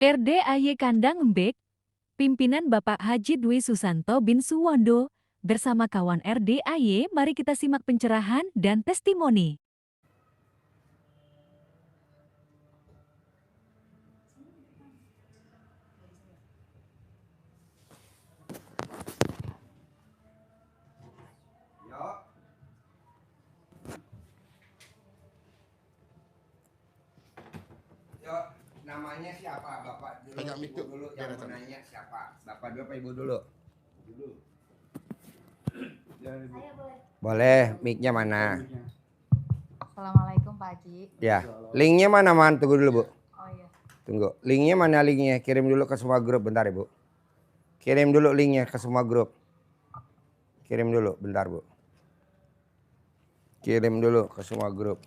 RDAY Kandang Embek, pimpinan Bapak Haji Dwi Susanto bin Suwondo, bersama kawan RDAY, mari kita simak pencerahan dan testimoni. Namanya siapa? Bapak dulu, Pegang Ibu mic dulu biar yang ada menanya siapa? Bapak dulu apa Ibu dulu? Boleh, mic-nya mana? Assalamualaikum Pak Haji. Ya, linknya mana man? Tunggu dulu Bu. Oh iya. Tunggu, linknya mana linknya? Kirim dulu ke semua grup, bentar Ibu. Kirim dulu linknya ke semua grup. Kirim dulu, bentar Bu. Kirim dulu ke semua grup.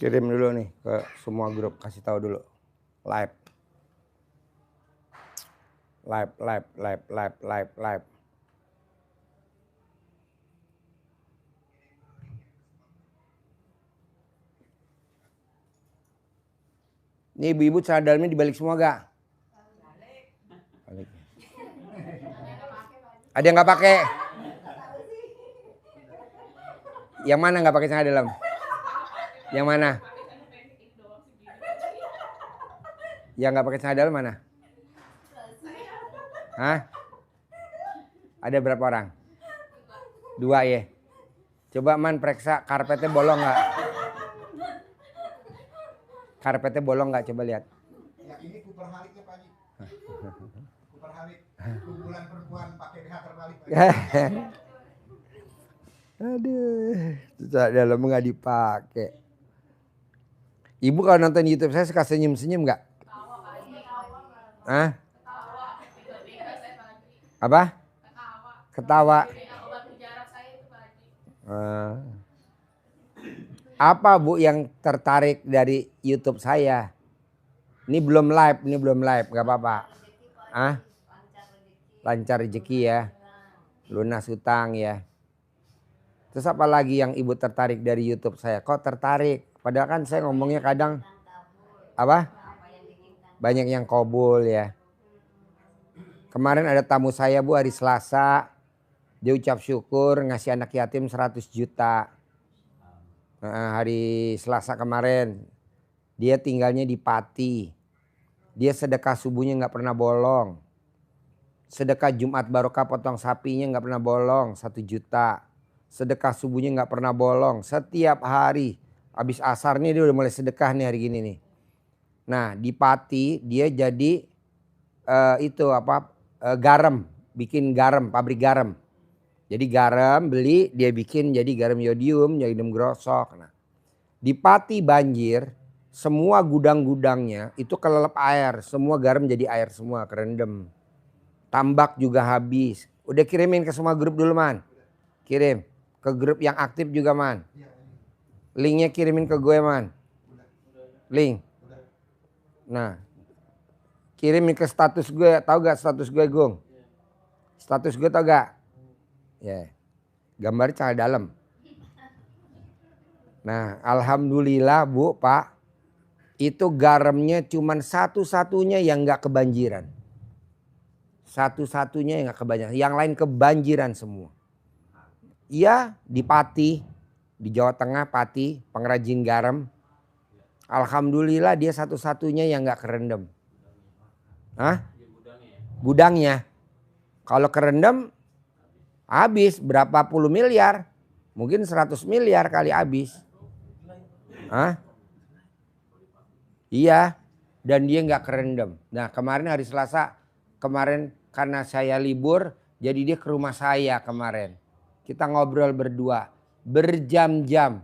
Kirim dulu nih ke semua grup, kasih tahu dulu. Live. Live. Ini ibu-ibu celana dalamnya dibalik semua gak? Balik. Ada yang nggak pakai? Yang mana nggak pakai celana dalam? Yang mana? Yang nggak pakai celana dalam mana? Hah? Ada berapa orang? 2 ya. Coba man periksa karpetnya bolong nggak? Karpetnya bolong nggak? Coba lihat. Ya ini Cooper Haliknya Pak Haji. Cooper Halik. Kumpulan perempuan pakai BH terbalik. Aduh, celana dalam nggak dipakai. Ibu kalau nonton YouTube saya suka senyum-senyum nggak? Hah? Apa? Ketawa. Apa Bu yang tertarik dari YouTube saya? Ini belum live, nggak apa-apa. Ah? Lancar rezeki ya, lunas hutang ya. Terus apa lagi yang Ibu tertarik dari YouTube saya? Kok tertarik? Padahal kan saya ngomongnya kadang apa? Banyak yang kobul ya. Kemarin ada tamu saya Bu hari Selasa. Dia ucap syukur ngasih anak yatim 100 juta. Hari Selasa kemarin. Dia tinggalnya di Pati. Dia sedekah subuhnya nggak pernah bolong. Sedekah Jumat Barokah potong sapinya nggak pernah bolong 1 juta. Sedekah subuhnya nggak pernah bolong. Setiap hari. Habis asarnya dia udah mulai sedekah nih hari gini nih. Nah di Pati dia jadi garam. Bikin garam, pabrik garam. Jadi garam beli dia bikin jadi garam yodium, yodium grosok. Nah, di Pati banjir, semua gudang-gudangnya itu kelelep air. Semua garam jadi air semua, kerendam. Tambak juga habis. Udah kirimin ke semua grup dulu man. Kirim. Ke grup yang aktif juga man. Linknya kirimin ke gue man. Link. Nah. Kirimin ke status gue. Tahu gak status gue Gung? Status gue tau gak? Ya. Gambarnya celana dalam. Nah alhamdulillah Bu Pak. itu garamnya cuman satu-satunya yang nggak kebanjiran. Satu-satunya yang nggak kebanjiran. Yang lain kebanjiran semua. Iya di Pati, di Jawa Tengah Pati, pengrajin garam. Alhamdulillah dia satu-satunya yang nggak kerendam. Hah? Gudangnya. Kalau kerendam habis berapa puluh miliar. Mungkin 100 miliar kali habis. Hah? Iya, dan dia nggak kerendam. Nah kemarin hari Selasa, kemarin karena saya libur, jadi dia ke rumah saya kemarin. Kita ngobrol berdua, berjam-jam.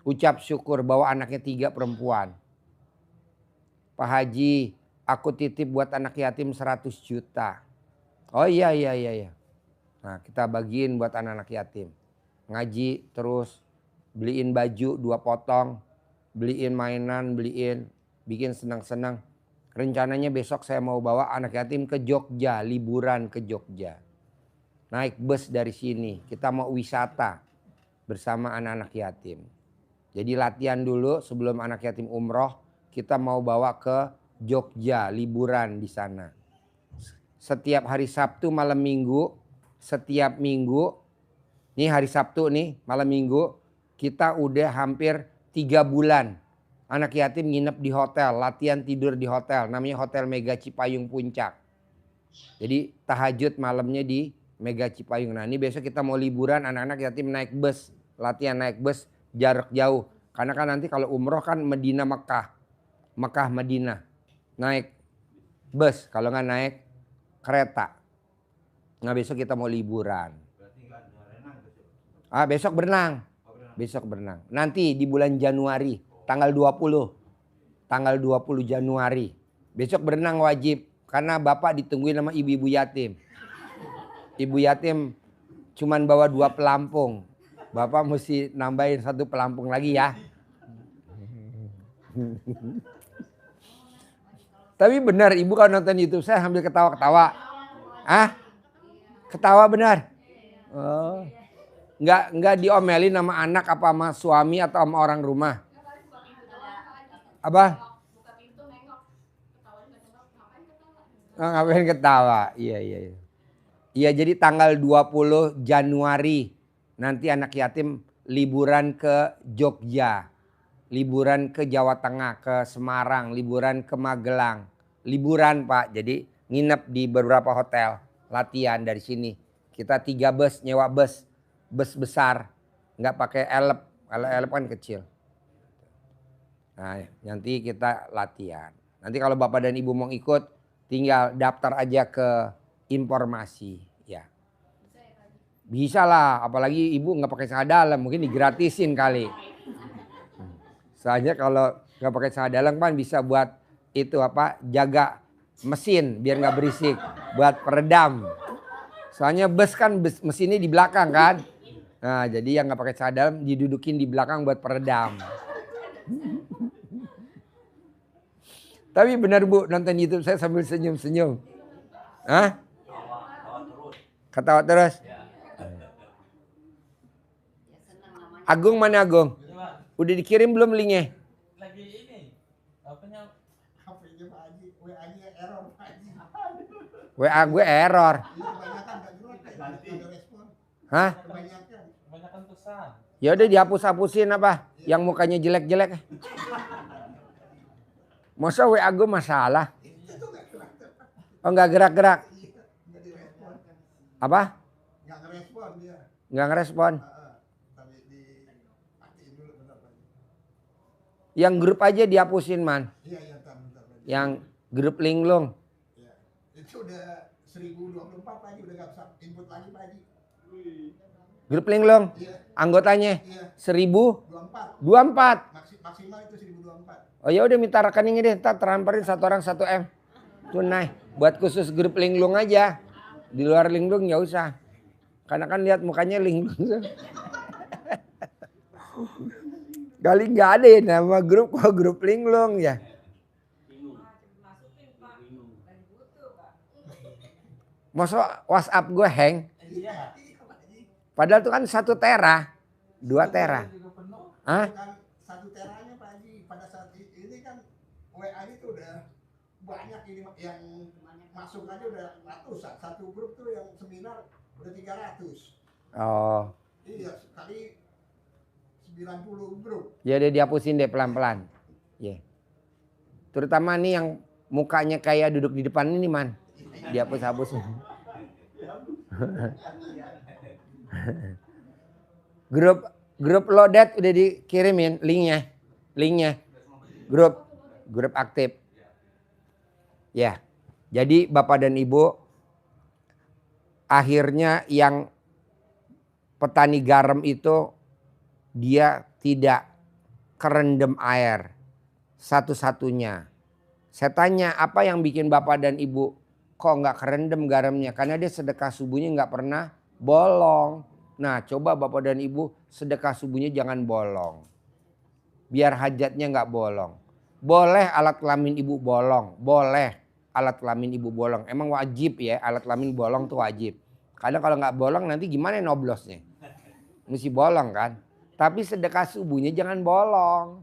Ucap syukur bahwa anaknya 3 perempuan. Pak Haji, aku titip buat anak yatim 100 juta. Oh iya. Nah kita bagiin buat anak-anak yatim. Ngaji terus, beliin baju 2 potong. Beliin mainan, bikin senang-senang. Rencananya besok saya mau bawa anak yatim ke Jogja, liburan ke Jogja. Naik bus dari sini, kita mau wisata bersama anak-anak yatim. Jadi latihan dulu sebelum anak yatim umroh, kita mau bawa ke Jogja, liburan di sana. Setiap hari Sabtu malam minggu, setiap minggu, nih hari Sabtu nih malam minggu, kita udah hampir 3 bulan anak yatim nginep di hotel, latihan tidur di hotel, namanya Hotel Mega Cipayung Puncak. Jadi tahajud malamnya di Mega Cipayung. Nah ini besok kita mau liburan, anak-anak yatim naik bus, latihan naik bus jarak jauh. Karena kan nanti kalau umroh kan Medina Mekah, Mekah Medina, naik bus kalau nggak naik kereta. Nah besok kita mau liburan. Besok berenang. Besok berenang. Nanti di bulan Januari, tanggal 20. Tanggal 20 Januari. Besok berenang wajib. Karena bapak ditungguin sama ibu-ibu yatim. Ibu yatim cuman bawa 2 pelampung. Bapak mesti nambahin 1 pelampung lagi ya. Tapi benar ibu kalau nonton YouTube saya sambil ketawa-ketawa. Ketawa benar? Oh. Nggak diomelin sama anak apa sama suami atau sama orang rumah. Apa? Ngapain ketawa? Iya. Iya jadi tanggal 20 Januari nanti anak yatim liburan ke Jogja. Liburan ke Jawa Tengah, ke Semarang, liburan ke Magelang. Liburan Pak, jadi nginep di beberapa hotel. Latihan dari sini. Kita 3 bus, nyewa bus. Bus besar, nggak pakai elep, kalau elep kan kecil. Nah nanti kita latihan. Nanti kalau bapak dan ibu mau ikut, tinggal daftar aja ke informasi, ya. Bisa lah, apalagi ibu nggak pakai celana dalam, mungkin digratisin kali. Soalnya kalau nggak pakai celana dalam kan bisa buat itu apa, jaga mesin biar nggak berisik, buat peredam. Soalnya bus kan mesinnya di belakang kan. Nah jadi yang nggak pakai celana dalam didudukin di belakang buat peredam. Tapi benar Bu nonton YouTube saya sambil senyum-senyum. Ketawa terus. Agung mana Agung? Udah dikirim belum linknya? Lagi ini apanya? HP-nya Pak Haji, WA-nya error Pak Haji. WA gue error. Kebanyakan nggak jelas, nggak ada respon. Hah? Kebanyakan pesan. Ya udah dihapus-hapusin apa? Yang mukanya jelek-jelek. Masa WA gue masalah? Oh nggak gerak-gerak. nggak direspon. Apa? Nggak ngerespon dia. Nggak ngerespon. Tapi dimatiin dulu bentar Pak Haji. Yang grup aja dihapusin man. Iya bentar Pak Haji. Yang grup linglung. Iya. Itu udah 1024 Pak Haji, udah nggak bisa input lagi Pak Haji. Grup linglung. Iya. Anggotanya Iya. 1024. 24. Maksimal itu 1024. Oh ya udah minta rekeningnya deh, ntar transferin 1 orang 1 M. Tunai. Buat khusus grup linglung aja. Di luar linglung nggak usah. Karena kan lihat mukanya linglung. Kali nggak ada ya nama grup kok grup linglung ya. Masa WhatsApp gue hang? Padahal itu kan 1 tera, 2 tera. Hah? Bukan 1 teranya Pak Haji, pada saat itu ini kan WA ini tuh udah banyak ini yang masuk aja udah ratusan. Satu grup tuh yang seminar udah 300. Oh. Iya, sekali 90 grup. Ya udah dihapusin deh pelan-pelan. Ya. Terutama nih yang mukanya kayak duduk di depan ini man. Dihapus-hapusin. Grup loaded udah dikirimin linknya. Grup aktif. Ya. Jadi Bapak dan Ibu akhirnya yang petani garam itu dia tidak kerendam air satu-satunya. Saya tanya apa yang bikin Bapak dan Ibu kok nggak kerendam garamnya? Karena dia sedekah subuhnya nggak pernah bolong. Nah coba Bapak dan Ibu sedekah subuhnya jangan bolong. Biar hajatnya nggak bolong. Boleh alat kelamin Ibu bolong. Boleh alat kelamin Ibu bolong. Emang wajib ya alat kelamin bolong tuh wajib. Karena kalau nggak bolong nanti gimana noblosnya? Mesti bolong kan. Tapi sedekah subuhnya jangan bolong.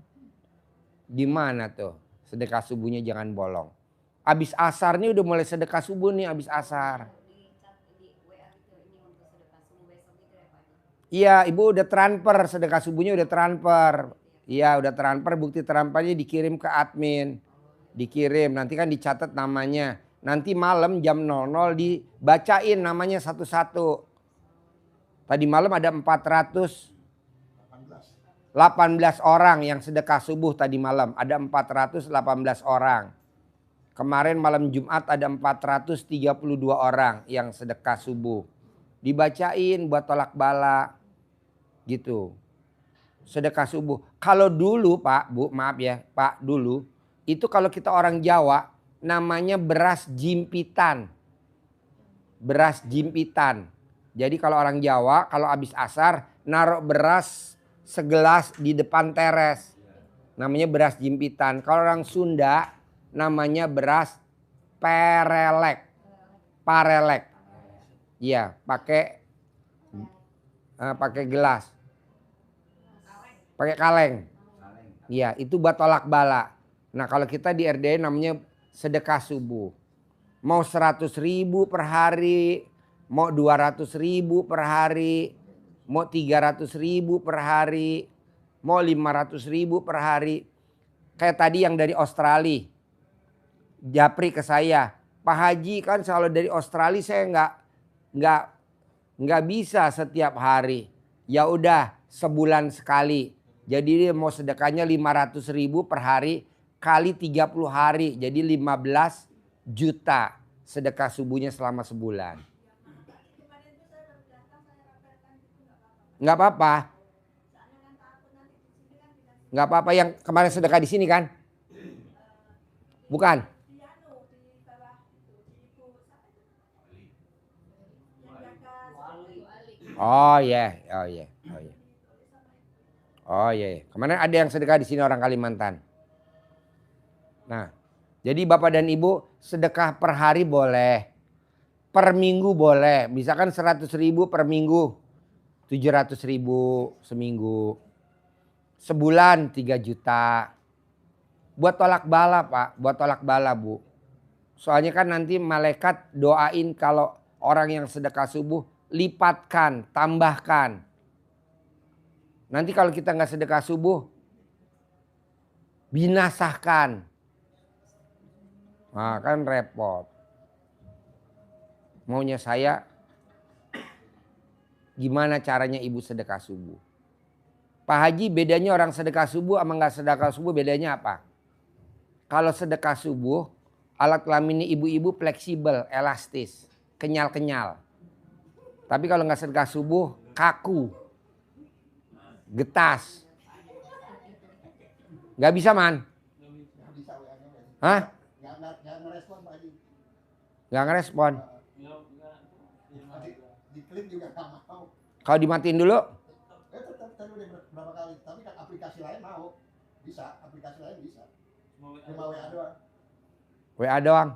Gimana tuh? Sedekah subuhnya jangan bolong. Abis asar nih udah mulai sedekah subuh nih abis asar. Iya ibu udah transfer sedekah subuhnya udah transfer. Iya udah transfer bukti transfernya dikirim ke admin. Dikirim nanti kan dicatat namanya. Nanti malam jam 00 dibacain namanya satu-satu. Tadi malam ada 418 orang yang sedekah subuh tadi malam. Ada 418 orang. Kemarin malam Jumat ada 432 orang yang sedekah subuh. Dibacain buat tolak bala. Gitu. Sedekah subuh. Kalau dulu Pak, Bu, maaf ya Pak, dulu. Itu kalau kita orang Jawa namanya beras jimpitan. Beras jimpitan. Jadi kalau orang Jawa kalau habis asar naruh beras segelas di depan teres. Namanya beras jimpitan. Kalau orang Sunda namanya beras perelek. Parelek. Iya, pakai gelas. Pakai kaleng. Iya, itu buat tolak bala. Nah, kalau kita di RDI namanya sedekah subuh. Mau 100.000 per hari, mau 200.000 per hari, mau 300.000 per hari, mau 500.000 per hari. Kayak tadi yang dari Australia. Japri ke saya, Pak Haji kan selalu dari Australia saya nggak bisa setiap hari. Ya udah sebulan sekali. Jadi dia mau sedekahnya 500.000 per hari kali 30 hari. Jadi 15 juta sedekah subuhnya selama sebulan. Nggak apa-apa. Nggak apa-apa yang kemarin sedekah di sini kan? Bukan? Oh ya, oh ya, oh ya. Oh iya, kemarin ada yang sedekah di sini orang Kalimantan. Nah, jadi Bapak dan Ibu sedekah per hari boleh, per minggu boleh. Misalkan 100.000 per minggu, 700.000 seminggu, sebulan 3 juta. Buat tolak bala Pak, buat tolak bala Bu. Soalnya kan nanti malaikat doain kalau orang yang sedekah subuh lipatkan, tambahkan. Nanti kalau kita nggak sedekah subuh, binasahkan. Nah kan repot. Maunya saya, gimana caranya ibu sedekah subuh? Pak Haji bedanya orang sedekah subuh sama nggak sedekah subuh bedanya apa? Kalau sedekah subuh, alat kelaminnya ibu-ibu fleksibel, elastis, kenyal-kenyal. Tapi kalau nggak sedekah subuh, kaku. Getas. Gak bisa man? Nggak bisa WA-nya. Hah? Nggak ngerespon Pak Haji. Gak ngerespon. Diklik juga nggak mau. Kalau dimatiin dulu? Tadi udah berapa kali. Tapi kan aplikasi lain mau. Bisa, aplikasi lain bisa. Cuma WA doang. WA doang.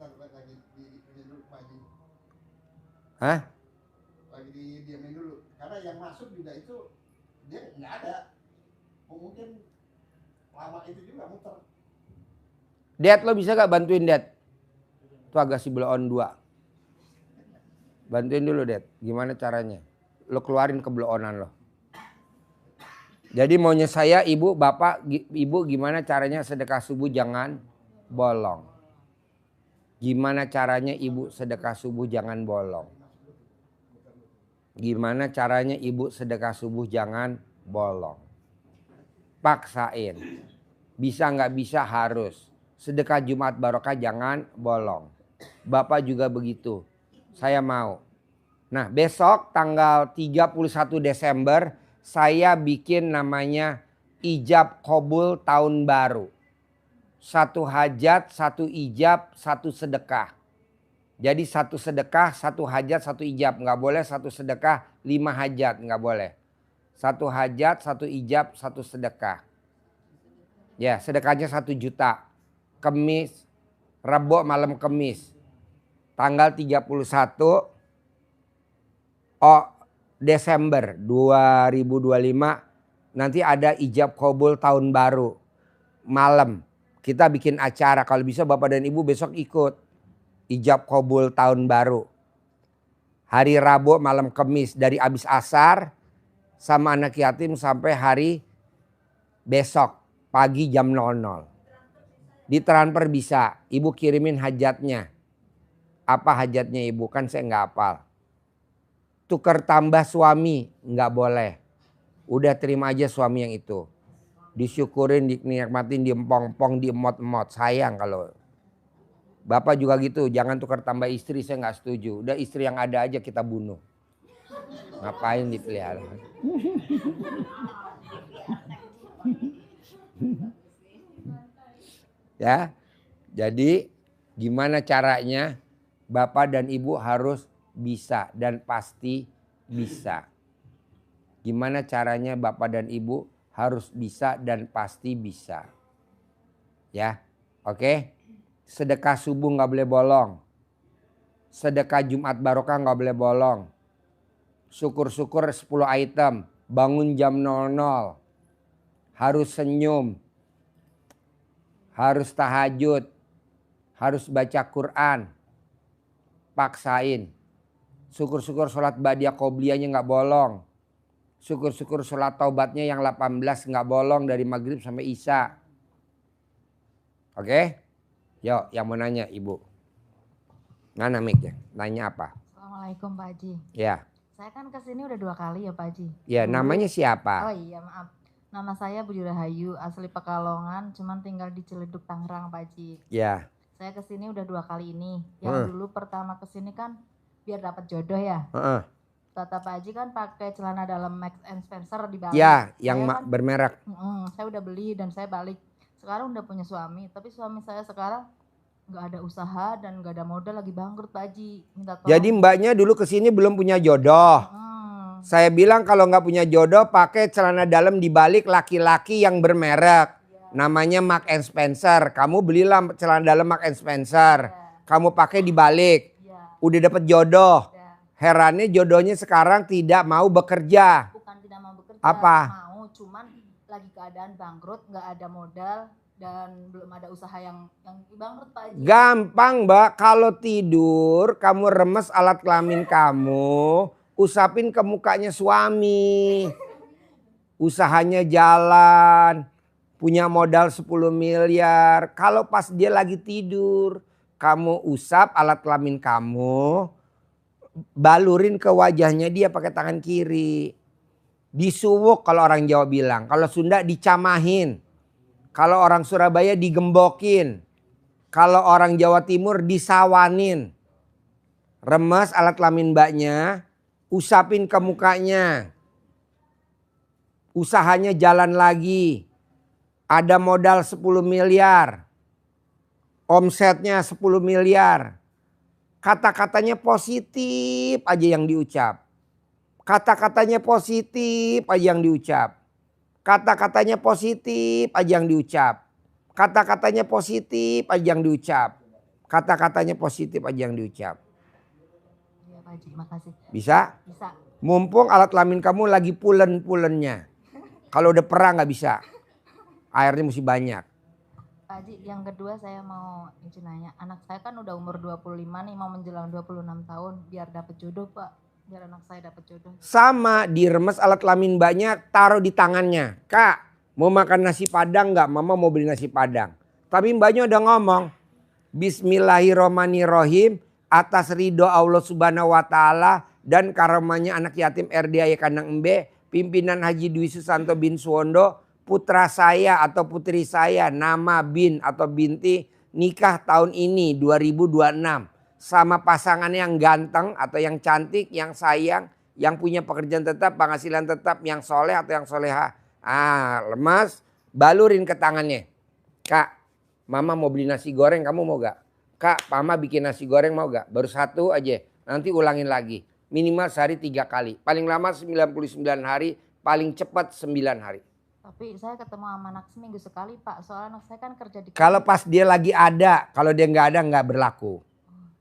Ntar lagi di dulu Pak Haji. Hah? Lagi diamin dulu. Karena yang masuk juga itu dia nggak ada. Mungkin lama itu juga muter. Dad, lo bisa gak bantuin Dad? Tuh agak si blow on 2. Bantuin dulu Dad. Gimana caranya? Lo keluarin ke blow onan lo. Jadi maunya saya, ibu, bapak, ibu gimana caranya sedekah subuh jangan bolong. Gimana caranya ibu sedekah subuh jangan bolong. Gimana caranya ibu sedekah subuh jangan bolong. Paksain. Bisa nggak bisa harus. Sedekah Jumat Barokah jangan bolong. Bapak juga begitu. Saya mau. Nah besok tanggal 31 Desember saya bikin namanya ijab qabul tahun baru. 1 hajat, 1 ijab, 1 sedekah. Jadi 1 sedekah, 1 hajat, 1 ijab. Nggak boleh 1 sedekah, 5 hajat. Nggak boleh. 1 hajat, 1 ijab, 1 sedekah. Ya sedekahnya 1 juta. Kemis, Rebo malam Kemis. Tanggal 31 Desember 2025 nanti ada ijab qabul tahun baru malam. Kita bikin acara, kalau bisa Bapak dan Ibu besok ikut ijab qabul tahun baru. Hari Rabu malam Kemis dari abis asar sama anak yatim sampai hari besok pagi jam 00. Ditransfer bisa, Ibu kirimin hajatnya. Apa hajatnya Ibu? Kan saya nggak hafal. Tukar tambah suami nggak boleh. Udah terima aja suami yang itu. Disyukurin, dinikmatin, diempong-empong, diemot-emot. Sayang kalau. Bapak juga gitu, jangan tukar tambah istri, saya nggak setuju. Udah istri yang ada aja kita bunuh. Ngapain dipelihara? Ya, jadi gimana caranya Bapak dan Ibu harus bisa dan pasti bisa. Gimana caranya Bapak dan Ibu harus bisa dan pasti bisa. Ya, oke. Sedekah subuh nggak boleh bolong. Sedekah Jumat Barokah nggak boleh bolong. Syukur-syukur 10 item. Bangun jam 00. Harus senyum. Harus tahajud. Harus baca Quran. Paksain. Syukur-syukur sholat badiah qobliyahnya nggak bolong. Syukur-syukur sholat taubatnya yang 18 nggak bolong dari maghrib sampai isya. Oke? Yuk yang mau nanya Ibu. Mana mic-nya? Nanya apa? Assalamualaikum Pak Haji. Ya. Saya kan kesini udah 2 kali ya Pak Haji. Ya Dulu- namanya siapa? Oh iya maaf. Nama saya Budi Rahayu, asli Pekalongan, cuman tinggal di Ciledug, Tangerang Pak Haji. Ya. Saya kesini udah 2 kali ini. Yang dulu pertama kesini kan biar dapat jodoh ya. Kata Pak Haji kan pakai celana dalam Max and Spencer di Bali. Ya yang Saya kan- bermerek. saya udah beli dan saya balik. Sekarang udah punya suami, tapi suami saya sekarang nggak ada usaha dan nggak ada modal, lagi bangkrut Pak Haji. Minta tolong. Jadi mbaknya dulu kesini belum punya jodoh. Saya bilang kalau nggak punya jodoh pakai celana dalam dibalik laki-laki yang bermerek. Namanya Mark and Spencer. Kamu belilah celana dalam Mark and Spencer. Kamu pakai dibalik. Udah dapet jodoh. Herannya jodohnya sekarang tidak mau bekerja. Bukan tidak mau bekerja, Apa? mau, cuman lagi keadaan bangkrut, nggak ada modal dan belum ada usaha yang bangkrut Pak Haji. Gampang Mbak, kalau tidur kamu remes alat kelamin kamu, usapin ke mukanya suami. Usahanya jalan, punya modal 10 miliar. Kalau pas dia lagi tidur, kamu usap alat kelamin kamu, balurin ke wajahnya dia pakai tangan kiri. Disuwuk kalau orang Jawa bilang, kalau Sunda dicamahin. Kalau orang Surabaya digembokin. Kalau orang Jawa Timur disawanin. Remes alat kelamin mbaknya, usapin ke mukanya. Usahanya jalan lagi. Ada modal 10 miliar. Omsetnya 10 miliar. Kata-katanya positif aja yang diucap. Kata-katanya positif aja yang diucap. Kata-katanya positif aja yang diucap. Kata-katanya positif aja yang diucap. Kata-katanya positif aja yang diucap. Iya Pak Haji, makasih. Bisa? Bisa. Mumpung alat kelamin kamu lagi pulen-pulennya. Kalau udah perang nggak bisa. Airnya mesti banyak. Pak Haji, yang kedua saya mau izin nanya, anak saya kan udah umur 25 nih, mau menjelang 26 tahun, biar dapet jodoh Pak, biar anak saya dapet jodoh. Sama, diremes alat kelamin banyak, taruh di tangannya. Kak, mau makan nasi padang nggak? Mama mau beli nasi padang. Tapi mbaknya udah ngomong, Bismillahirrohmanirrohim, atas ridho Allah Subhanahu Wa Taala dan karamanya anak yatim RDAY Kandang Embe, pimpinan Haji Dwi Susanto bin Suwondo, putra saya atau putri saya, nama bin atau binti, nikah tahun ini 2026 sama pasangan yang ganteng atau yang cantik, yang sayang, yang punya pekerjaan tetap, penghasilan tetap, yang soleh atau yang soleha. Lemas, balurin ke tangannya. Kak, mama mau beli nasi goreng, kamu mau gak? Kak, mama bikin nasi goreng mau gak? Baru satu aja, nanti ulangin lagi. Minimal sehari 3 kali. Paling lama 99 hari, paling cepat 9 hari. Tapi saya ketemu sama anak seminggu sekali Pak, soalnya anak saya kan kerja di... Kalau pas dia lagi ada, kalau dia nggak ada nggak berlaku.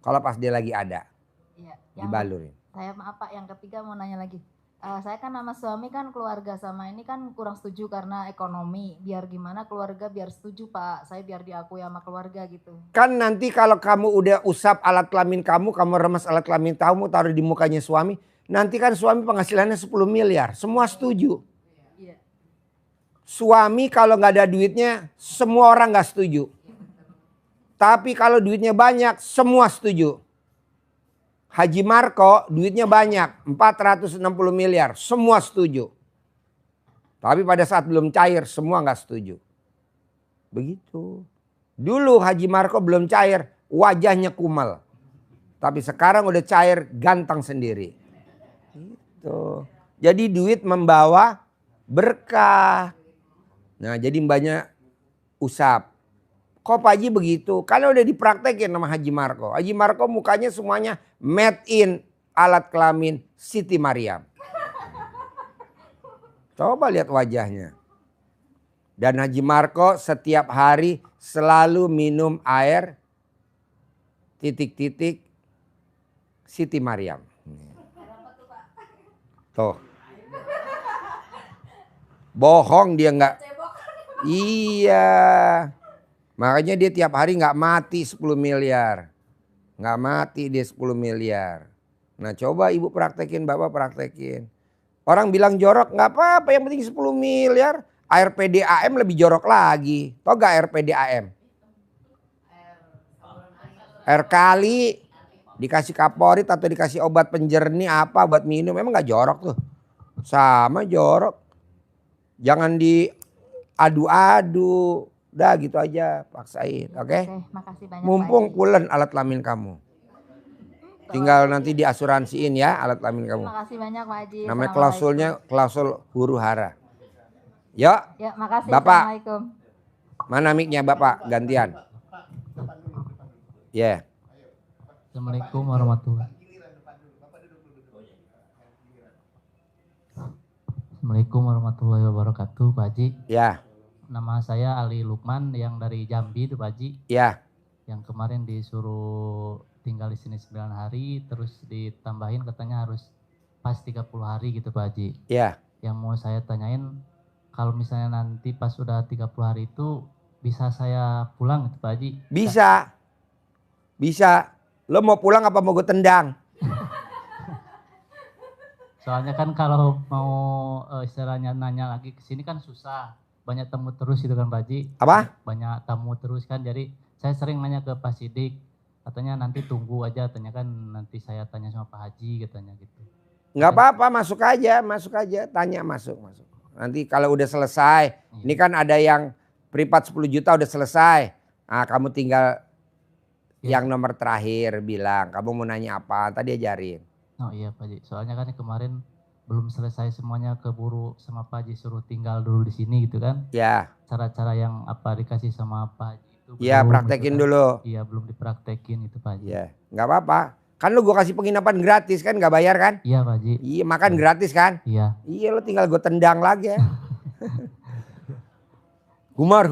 Kalau pas dia lagi ada, Iya, dibalurin. Saya maaf Pak, yang ketiga mau nanya lagi. Saya kan sama suami kan keluarga sama ini kan kurang setuju karena ekonomi. Biar gimana keluarga biar setuju Pak, saya biar diakui sama keluarga gitu. Kan nanti kalau kamu udah usap alat kelamin kamu remas alat kelamin kamu, taruh di mukanya suami. Nanti kan suami penghasilannya 10 miliar, semua setuju. Iya. Suami kalau nggak ada duitnya, semua orang nggak setuju. Tapi kalau duitnya banyak, semua setuju. Haji Marco duitnya banyak, 460 miliar, semua setuju. Tapi pada saat belum cair, semua nggak setuju. Begitu. Dulu Haji Marco belum cair, wajahnya kumal. Tapi sekarang udah cair, ganteng sendiri. Gitu. Jadi duit membawa berkah. Nah jadi mbaknya usap. Kok Pak Haji begitu? Karena udah dipraktekin sama Haji Marco. Haji Marco mukanya semuanya made in alat kelamin Siti Mariam. Coba lihat wajahnya. Dan Haji Marco setiap hari selalu minum air titik-titik Siti Mariam. Tuh. Bohong dia nggak. Iya. Makanya dia tiap hari nggak mati 10 miliar. Nggak mati dia 10 miliar. Nah coba ibu praktekin, bapak praktekin. Orang bilang jorok nggak apa-apa, yang penting 10 miliar. Air PDAM lebih jorok lagi. Tau gak air PDAM? Air kali. Dikasih kaporit atau dikasih obat penjernih apa buat minum. Emang gak jorok tuh. Sama jorok. Jangan diadu-adu. Udah gitu aja, paksain, oke? Oke, makasih banyak Mumpung Pak Haji. pulen alat kelamin kamu. Tinggal nanti diasuransiin ya alat kelamin kamu. Makasih banyak Pak Haji. Namanya Assalamualaikum. klausulnya klausul huru hara. Yuk, Ya, makasih. Bapak. Assalamualaikum. mana mic-nya Bapak gantian? Ya. Assalamualaikum warahmatullahi Assalamualaikum warahmatullahi wabarakatuh, Pak Haji. Ya, Nama saya Ali Lukman yang dari Jambi, tuh Pak Haji. ya. Yang kemarin disuruh tinggal di sini 9 hari, terus ditambahin katanya harus pas 30 hari gitu Pak Haji. Ya. Yang mau saya tanyain, kalau misalnya nanti pas udah 30 hari itu bisa saya pulang gitu Pak Haji? Bisa. Bisa. Lo mau pulang apa mau gue tendang? Soalnya kan kalau mau istilahnya nanya lagi ke sini kan susah. Banyak tamu terus gitu kan Pak Haji. Apa? Banyak tamu terus kan, jadi saya sering nanya ke Pak Sidik. Katanya nanti tunggu aja, tanya kan nanti saya tanya sama Pak Haji katanya gitu. Nggak apa-apa, masuk aja. Tanya masuk. Nanti kalau udah selesai, ini kan ada yang privat 10 juta udah selesai. Nah, kamu tinggal yang nomor terakhir bilang, kamu mau nanya apa, tadi ajarin. Oh iya Pak Haji, soalnya kan kemarin belum selesai semuanya, keburu sama Pak Haji suruh tinggal dulu di sini gitu kan. Ya, Cara-cara yang apa dikasih sama Pak Haji itu ya belum praktekin gitu kan. dulu. Iya belum dipraktekin itu Pak Haji. Ya, nggak apa-apa. Kan lu gue kasih penginapan gratis kan, nggak bayar kan? Iya Pak Haji. Iya, makan gratis kan? Iya. Iya, lo tinggal gue tendang lagi ya. Humor.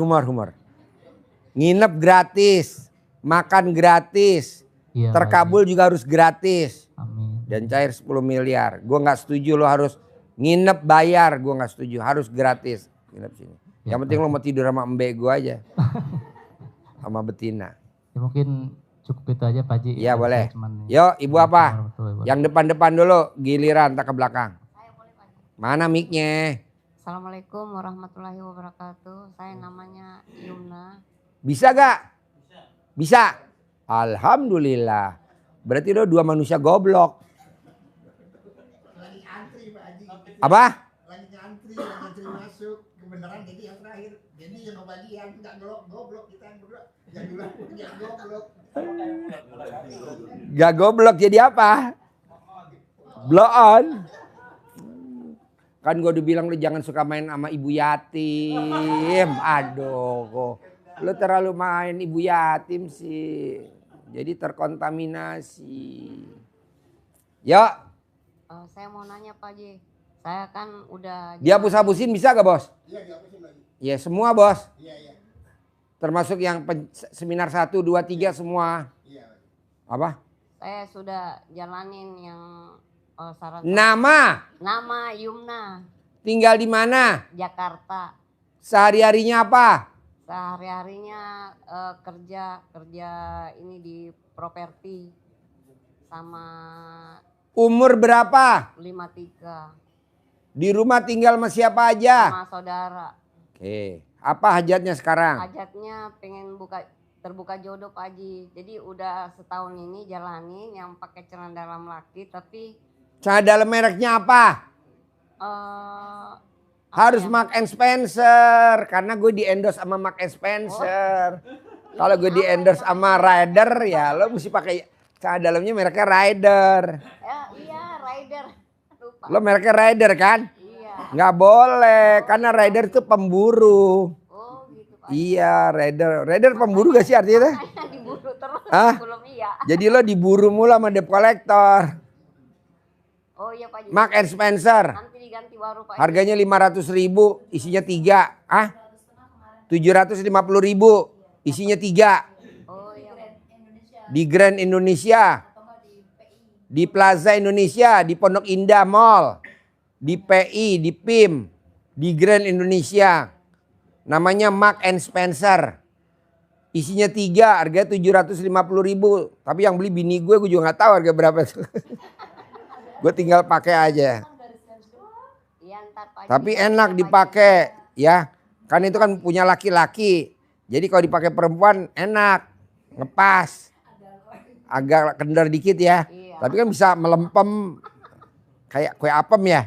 Nginep gratis, makan gratis, Iya, Pak terkabul juga harus gratis. Haji. Amin. Dan cair 10 miliar. Gue nggak setuju lo harus nginep bayar, gue nggak setuju. Harus gratis nginep sini. Yang penting lo mau tidur sama embek gue aja. Sama betina. Ya mungkin cukup itu aja Pak Haji. Iya, Dari boleh. saya cuman ini. Yuk, ibu apa? Assalamualaikum warahmatullahi wabarakatuh. Yang depan-depan dulu, giliran tak ke belakang. Saya boleh Pak Haji. Mana mic-nya? Assalamualaikum warahmatullahi wabarakatuh. Saya namanya Yumna. Bisa gak? Bisa. Alhamdulillah. Berarti lo dua manusia goblok. Lagi antri Pak Haji. Apa? Lagi ngantri masuk. Kebenaran jadi yang terakhir. Jadi yang kebagian nggak goblok kita yang berdua. Yang duluan yang goblok. Gak goblok jadi apa? Blow on. Kan gue udah bilang lu jangan suka main sama ibu yatim. Aduh kok. Lu terlalu main ibu yatim sih. Jadi terkontaminasi. Yuk. Saya mau nanya Pak Haji. Saya kan udah Dia hapus-hapusin bisa gak bos? Iya dihapusin lagi. Ya semua bos. Iya. Termasuk yang seminar 1, 2, 3 semua. Iya. Apa? saya sudah jalanin yang saran Nama. Yumna, Tinggal di mana? Jakarta. Sehari-harinya apa? Sehari-harinya kerja ini di properti sama Umur berapa? 53 Di rumah tinggal sama siapa aja? sama saudara. Oke. Apa hajatnya sekarang? Hajatnya pengen terbuka jodoh Pak Haji. Jadi udah setahun ini jalanin yang pakai celana dalam laki tapi Celana dalam mereknya apa? Harus ya? Mark and Spencer. Karena gue di endorse sama Mark and Spencer. Kalau gue di endorse sama Rider ya lo mesti pakai celana dalamnya mereknya Rider. Iya, Rider. Lupa. Lo mereknya Rider kan? Iya. Nggak boleh karena Rider itu pemburu. Oh gitu Pak. Iya Rider. Rider pemburu gak sih artinya? Diburu terus Hah? belum iya. Jadi lo diburu mulu sama debt collector. Oh iya Pak Haji. Mark and Spencer. Nanti diganti baru Pak Haji. Harganya 500.000, isinya 3. Ah? 750.000, isinya 3. Oh iya. Di Grand Indonesia. Di Plaza Indonesia, di Pondok Indah Mall. Di PI, di PIM. Di Grand Indonesia. Namanya Mark and Spencer. Isinya 3, harganya 750.000. Tapi yang beli bini gue juga gak tahu harga berapa. Gue tinggal pakai aja. Iya ntar Pak Haji. Tapi Bisa enak Pak Haji. dipakai ya. Kan itu kan punya laki-laki. Jadi kalau dipakai perempuan enak. Ngepas. Agak kendor dikit ya. Iya. Tapi kan bisa melempem. Kayak kue apem ya.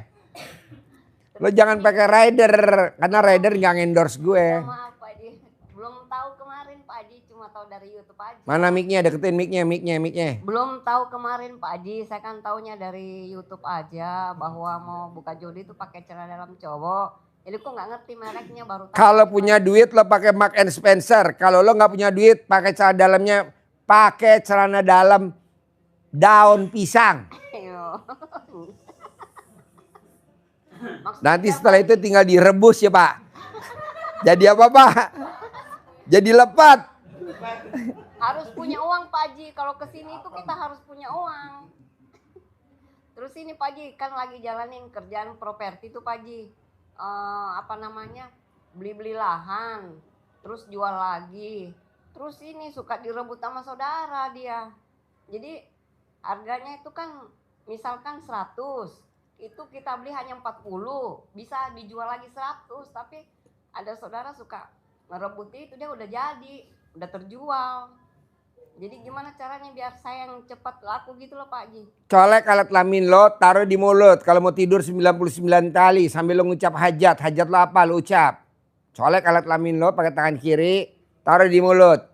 Lo jangan pakai Rider. Karena Rider gak endorse gue. Maaf Pak Haji. Belum tahu kemarin Pak Haji, cuma tahu dari YouTube aja. Mana mic-nya? Deketin mic-nya. Belum tahu kemarin Pak Haji, saya kan taunya dari YouTube aja bahwa mau buka jodi itu pakai celana dalam cowok. Jadi kok nggak ngerti mereknya baru tahu. Kalau punya duit lo pakai Mark and Spencer. Kalau lo nggak punya duit pakai celana dalamnya. Pakai celana dalam daun pisang. Ayo. Nanti setelah itu tinggal direbus ya Pak. Jadi apa Pak? Jadi lepat. Harus punya uang Pak Haji, kalau kesini itu kita harus punya uang. Terus ini Pak Haji kan lagi jalanin kerjaan properti tuh Pak Haji. Beli-beli lahan, terus jual lagi. Terus ini suka direbut sama saudara dia. Jadi harganya itu kan misalkan 100, itu kita beli hanya 40, bisa dijual lagi 100, tapi ada saudara suka ngerebut itu, dia udah jadi, udah terjual. Jadi gimana caranya biar saya yang cepat laku gitu loh Pak Haji? Colek alat kelamin lo, taruh di mulut. Kalau mau tidur 99 kali sambil lo ngucap hajat. Hajat lo apa lo ucap. Colek alat kelamin lo pakai tangan kiri, taruh di mulut.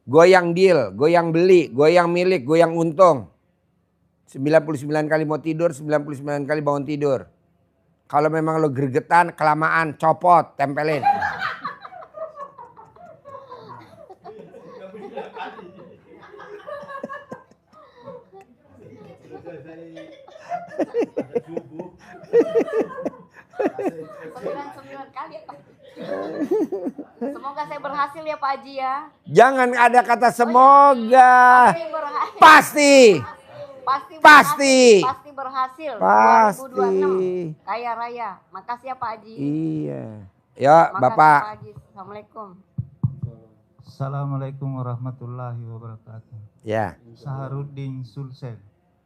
Goyang deal, goyang beli, goyang milik, goyang untung. 99 kali mau tidur, 99 kali bangun tidur. Kalau memang lo gregetan, kelamaan, copot, tempelin. Sembilan kali ya Pak. Semoga saya berhasil ya Pak Haji ya. Jangan ada kata semoga. Pasti berhasil. Pasti. Pasti. Pasti berhasil. Pasti. 2026 kaya raya. Makasih ya Pak Haji. Iya. Ya, Makasih Bapak. Pak Haji. Assalamualaikum. Assalamualaikum warahmatullahi wabarakatuh. Ya. Saharudin Sulsel.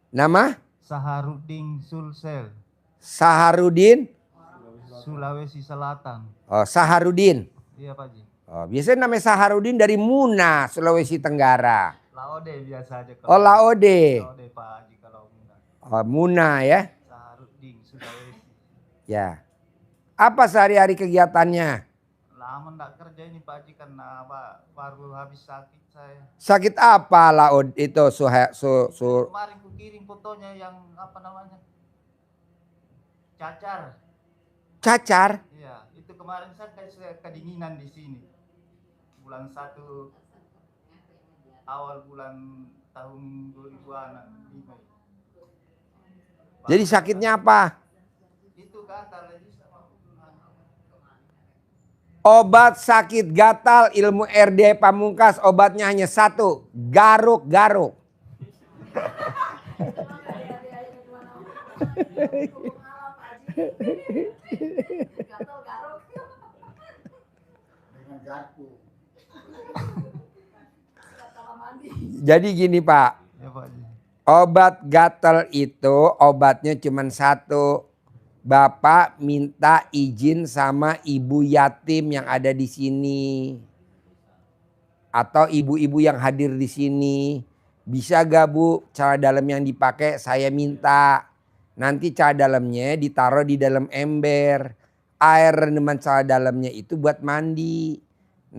Nama? Saharudin Sulsel, Saharudin. Sulawesi Selatan. Oh, Saharudin. Iya Pak Haji. Oh, biasanya namanya Saharudin dari Muna, Sulawesi Tenggara. Laode biasa aja kalau. Oh, Laode. Laode Pak Haji kalau enggak. Oh, Muna ya. Saharudin Sulawesi. Ya. Apa sehari-hari kegiatannya? Lama enggak kerja ini Pak Haji karena baru habis sakit saya. Sakit apa Laode itu Kemarin ku kirim fotonya yang apa namanya? Cacar. cacar? Iya, itu kemarin saya kayak kedinginan di sini. Bulan 1 awal bulan tahun 2005. Jadi sakitnya apa? Itu gatal lagi sama Obat sakit gatal ilmu RD Pamungkas obatnya hanya satu, garuk-garuk. Dengan garpu. Jadi gini Pak, ya Pak Haji. obat gatal itu obatnya cuma satu. Bapak minta izin sama ibu yatim yang ada di sini. Atau ibu-ibu yang hadir di sini. Bisa gak Bu cara dalam yang dipakai saya minta. Nanti cara dalamnya ditaruh di dalam ember. Air rendaman cara dalamnya itu buat mandi.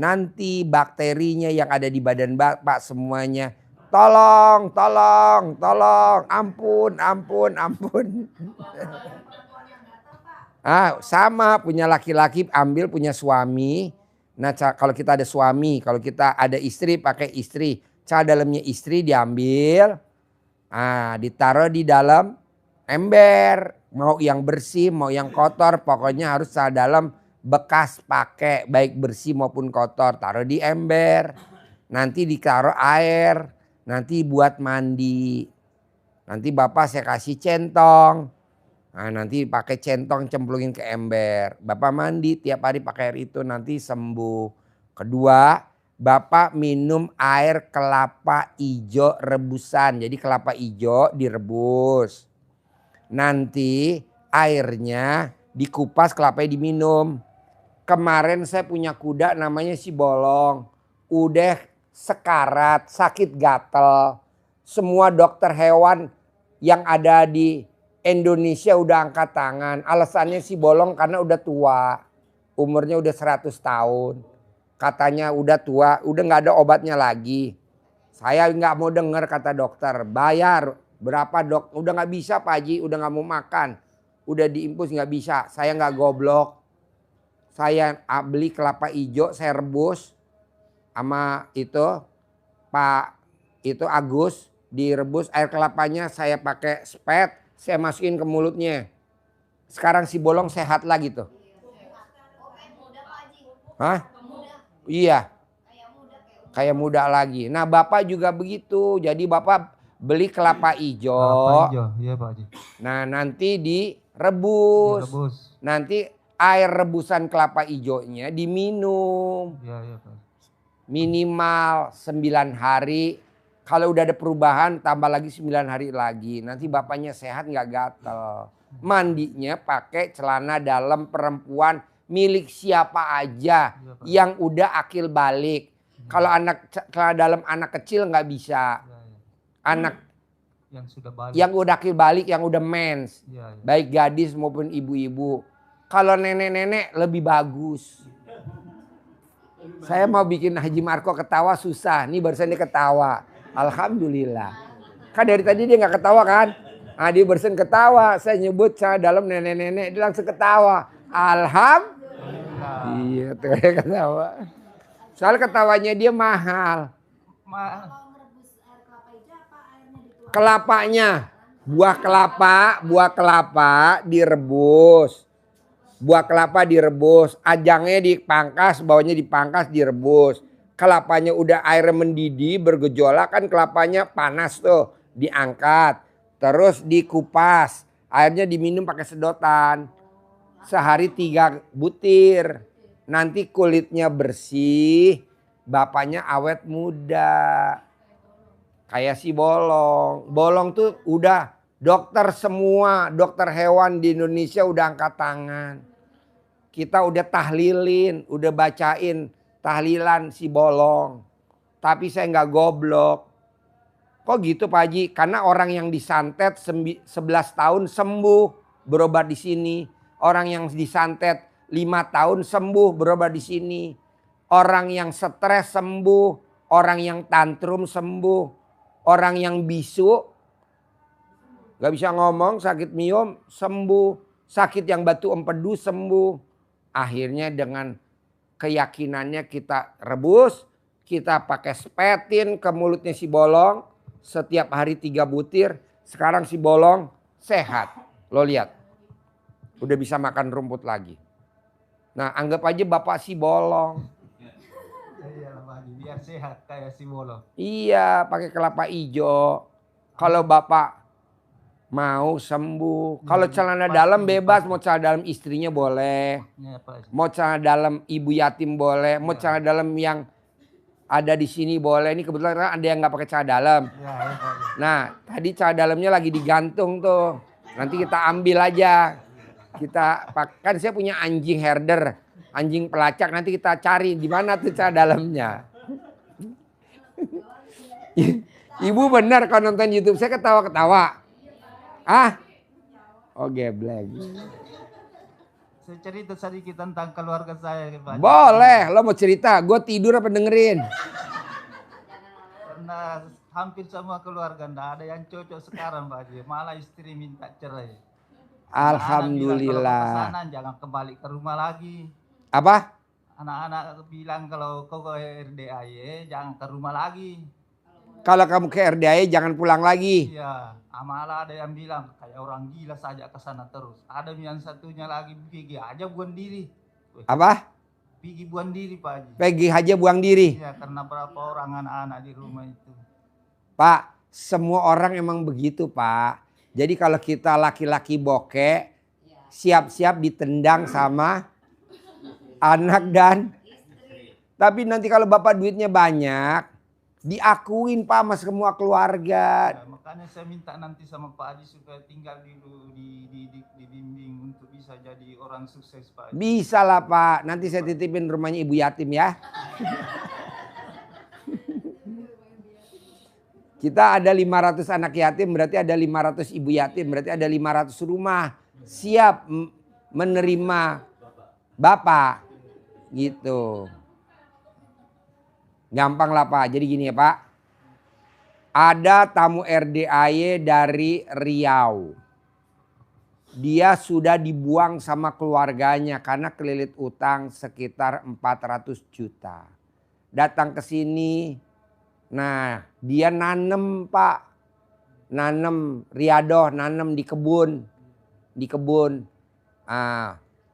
Nanti bakterinya yang ada di badan Bapak semuanya. Tolong, tolong, tolong. Ampun, ampun, ampun. Sama punya laki-laki ambil punya suami. Nah kalau kita ada suami, kalau kita ada istri pakai istri. Cara dalamnya istri diambil. Ditaruh di dalam ember. Mau yang bersih mau yang kotor pokoknya harus cara dalam bekas pakai. Baik bersih maupun kotor taruh di ember. Nanti ditaruh air. Nanti buat mandi. Nanti Bapak saya kasih centong. Nanti pakai centong cemplungin ke ember. Bapak mandi tiap hari pakai air itu nanti sembuh. Kedua, Bapak minum air kelapa hijau rebusan. Jadi kelapa hijau direbus. Nanti airnya dikupas kelapanya diminum. Kemarin saya punya kuda namanya si Bolong. Udah sekarat, sakit gatel. Semua dokter hewan yang ada di Indonesia udah angkat tangan. Alasannya si Bolong karena udah tua. Umurnya udah 100 tahun. Katanya udah tua, udah gak ada obatnya lagi. Saya gak mau denger kata dokter. Bayar berapa dok? Udah gak bisa Pak Haji, udah gak mau makan. Udah diimpus gak bisa. Saya gak goblok. Saya beli kelapa hijau, saya rebus. Sama itu Pak itu Agus direbus air kelapanya saya pakai spet. Saya masukin ke mulutnya. Sekarang si Bolong sehat lagi tuh. Hah? Iya. Kayak muda lagi. Nah Bapak juga begitu. Jadi Bapak beli kelapa hijau. Kelapa hijau, iya Pak Haji. Nah nanti direbus. Direbus. Nanti air rebusan kelapa hijaunya diminum. Iya Pak. Minimal 9 hari. Kalau udah ada perubahan tambah lagi 9 hari lagi. Nanti bapaknya sehat gak gatel. Mandinya pakai celana dalam perempuan milik siapa aja yang udah akil balik. Kalau celana dalam anak kecil gak bisa. Anak yang sudah balik. Yang udah akil balik, yang udah mens. Baik gadis maupun ibu-ibu. Kalau nenek-nenek lebih bagus. Saya mau bikin Haji Marco ketawa susah. Nih barusan dia ketawa. Alhamdulillah. Kan dari tadi dia gak ketawa kan? Dia barusan ketawa. Saya nyebut cara dalam nenek-nenek. Dia langsung ketawa. Alhamdulillah. Iya tuh dia ketawa. Soal ketawanya dia mahal. Kelapanya. Buah kelapa direbus. Buah kelapa direbus. Ajangnya dipangkas, bawahnya dipangkas, direbus. Kelapanya udah air mendidih bergejolak kan kelapanya panas tuh. Diangkat. Terus dikupas. Airnya diminum pakai sedotan. Sehari 3 butir. nanti kulitnya bersih, bapaknya awet muda. Kayak si Bolong. Bolong tuh udah dokter semua, dokter hewan di Indonesia udah angkat tangan. Kita udah tahlilin, udah bacain tahlilan si Bolong. Tapi saya nggak goblok. Kok gitu Pak Haji? Karena orang yang disantet 11 tahun sembuh berobat di sini. Orang yang disantet 5 tahun sembuh berobat di sini. Orang yang stres sembuh. Orang yang tantrum sembuh. Orang yang bisu gak bisa ngomong, sakit miom sembuh. Sakit yang batu empedu sembuh. Akhirnya dengan keyakinannya kita rebus. Kita pakai spetin ke mulutnya si Bolong. Setiap hari 3 butir. Sekarang si Bolong sehat. Lo lihat. Udah bisa makan rumput lagi. Nah anggap aja bapak si Bolong. Iya Pak Haji, biar sehat kayak si Bolong. Iya pakai kelapa hijau. Kalau bapak mau sembuh. Kalau celana dalam bebas. Mau celana dalam istrinya boleh. Ya, Pak Haji. Mau celana dalam ibu yatim boleh. Mau celana dalam yang ada di sini boleh. Ini kebetulan ada yang nggak pakai celana dalam. Ya, ya Pak Haji. Nah tadi celana dalamnya lagi digantung tuh. Nanti kita ambil aja. Kan saya punya anjing herder. Anjing pelacak, nanti kita cari di mana tuh celana dalamnya. Ibu benar kalau nonton YouTube saya ketawa-ketawa. Ah? Oh geblek. Saya cerita sedikit tentang keluarga saya Pak Haji. Boleh, lo mau cerita? Gue tidur apa dengerin? Karena hampir semua keluarga enggak ada yang cocok sekarang Pak Haji. Malah istri minta cerai. Anak-anak bilang, kalau ke sana Alhamdulillah. jangan kembali ke rumah lagi. Apa? Anak-anak bilang kalau kau ke RDAY jangan ke rumah lagi. Kalau kamu ke RDAY jangan pulang lagi. Iya, malah ada yang bilang kayak orang gila saja ke sana terus. Ada yang satunya lagi pergi aja buang diri. Apa? Pergi buang diri Pak Haji. Pergi aja buang diri. Iya, karena berapa orang anak-anak di rumah itu. Pak, semua orang emang begitu Pak. Jadi kalau kita laki-laki bokeh, siap-siap ditendang sama anak dan tapi nanti kalau bapak duitnya banyak, diakuin Pak sama semua keluarga. Ya, makanya saya minta nanti sama Pak Haji supaya tinggal dibimbing untuk bisa jadi orang sukses Pak Haji. Bisa lah Pak, nanti saya titipin rumahnya ibu yatim ya. Kita ada 500 anak yatim, berarti ada 500 ibu yatim, berarti ada 500 rumah siap menerima bapak gitu. Gampang lah Pak, jadi gini ya Pak. Ada tamu RDAY dari Riau. Dia sudah dibuang sama keluarganya karena kelilit utang sekitar 400 juta. Datang ke sini. Nah dia nanem Pak. Nanem riadoh, nanem di kebun. Di kebun.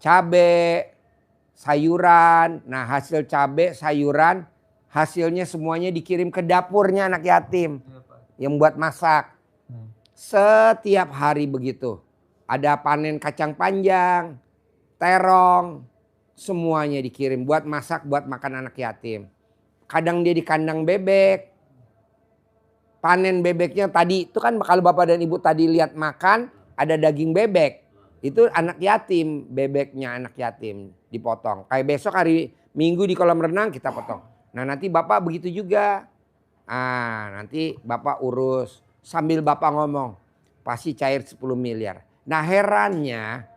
Cabe, sayuran. Nah hasil cabe, sayuran. Hasilnya semuanya dikirim ke dapurnya anak yatim. Iya, Pak. Yang buat masak. Setiap hari begitu. Ada panen kacang panjang, terong. Semuanya dikirim buat masak, buat makan anak yatim. Kadang dia di kandang bebek. Panen bebeknya tadi, itu kan kalau bapak dan ibu tadi lihat makan, ada daging bebek. Itu anak yatim, bebeknya anak yatim dipotong. Kayak besok hari Minggu di kolam renang kita potong. Nah nanti bapak begitu juga. Nanti bapak urus. Sambil bapak ngomong, pasti cair 10 miliar. Nah herannya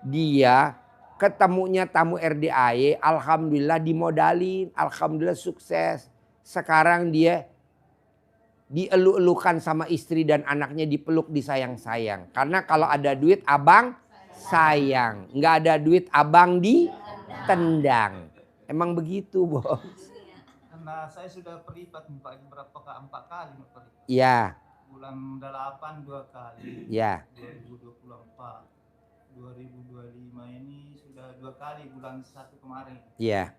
dia ketemunya tamu RDAY, alhamdulillah dimodalin, alhamdulillah sukses. Sekarang dia dielu-elukan sama istri dan anaknya, dipeluk, disayang-sayang. Karena kalau ada duit abang sayang, nggak ada duit abang ditendang. Emang begitu bos. Karena saya sudah terlibat Pak berapa kali, 4 kali Pak. Iya, Bulan 8 2 kali. iya. 2024. 2025 ini sudah 2 kali bulan 1 kemarin. Iya.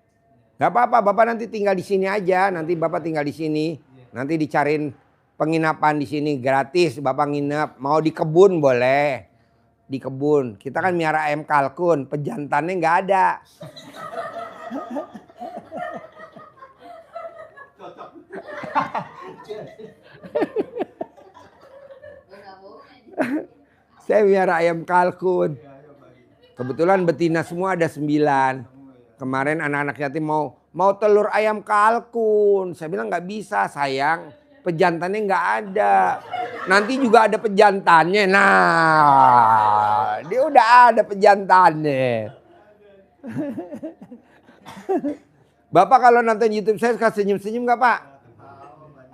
Gak apa-apa, bapak nanti tinggal di sini aja. Nanti bapak tinggal di sini. Nanti dicariin penginapan di sini gratis. Bapak nginep. Mau di kebun boleh. Di kebun. Kita kan miara ayam kalkun. Pejantannya nggak ada. Saya biara ayam kalkun. Kebetulan betina semua ada 9. Kemarin anak-anak yatim mau telur ayam kalkun. Saya bilang nggak bisa sayang, pejantannya nggak ada. Nanti juga ada pejantannya. Nah, dia udah ada pejantannya. Bapak kalau nonton YouTube saya suka senyum-senyum nggak Pak?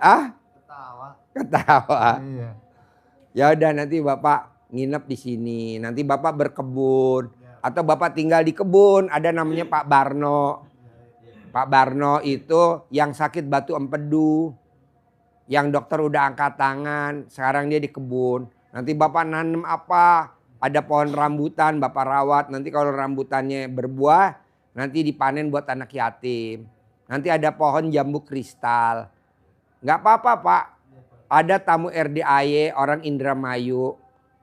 Ah? Ketawa. Ketawa. Iya. Ya udah nanti Bapak nginep di sini. Nanti Bapak berkebun atau Bapak tinggal di kebun. Ada namanya Pak Barno. Pak Barno itu yang sakit batu empedu. Yang dokter udah angkat tangan. Sekarang dia di kebun. Nanti Bapak nanam apa? Ada pohon rambutan Bapak rawat. Nanti kalau rambutannya berbuah, nanti dipanen buat anak yatim. Nanti ada pohon jambu kristal. Nggak apa-apa Pak. Ada tamu RDAY orang Indramayu.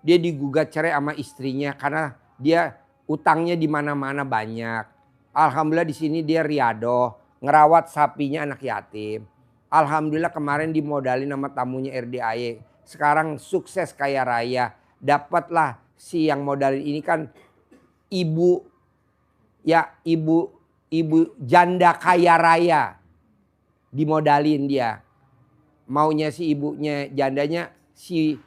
Dia digugat cerai sama istrinya karena dia utangnya di mana-mana banyak. Alhamdulillah di sini dia riado, ngerawat sapinya anak yatim. Alhamdulillah kemarin dimodalin sama tamunya RDAY. Sekarang sukses kaya raya. Dapatlah si yang modalin ini kan ibu janda kaya raya. Dimodalin dia. Maunya si ibunya jandanya si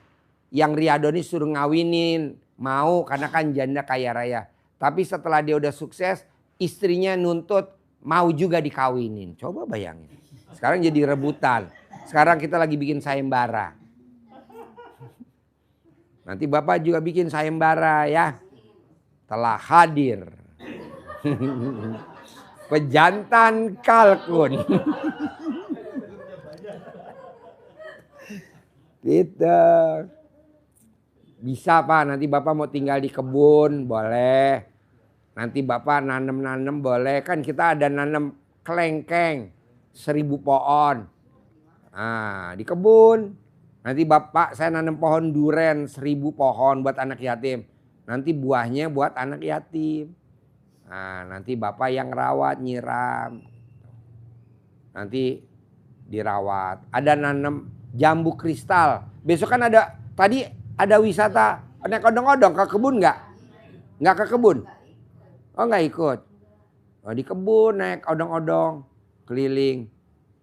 yang riado ini suruh ngawinin. Mau karena kan janda kaya raya. Tapi setelah dia udah sukses, istrinya nuntut mau juga dikawinin. Coba bayangin. Sekarang jadi rebutan. Sekarang kita lagi bikin sayembara. Nanti Bapak juga bikin sayembara ya. Telah hadir. Pejantan kalkun. Gitu. Bisa Pak, nanti Bapak mau tinggal di kebun boleh. Nanti Bapak nanem-nanem boleh. Kan kita ada nanem kelengkeng 1000 pohon. Nah, di kebun. Nanti Bapak saya nanem pohon duren 1000 pohon buat anak yatim. Nanti buahnya buat anak yatim. Nah, nanti Bapak yang rawat, nyiram. Nanti dirawat. Ada nanem jambu kristal. Besok kan tadi ada wisata naik odong-odong ke kebun nggak? Nggak ke kebun? Oh nggak ikut. Oh, di kebun naik odong-odong keliling.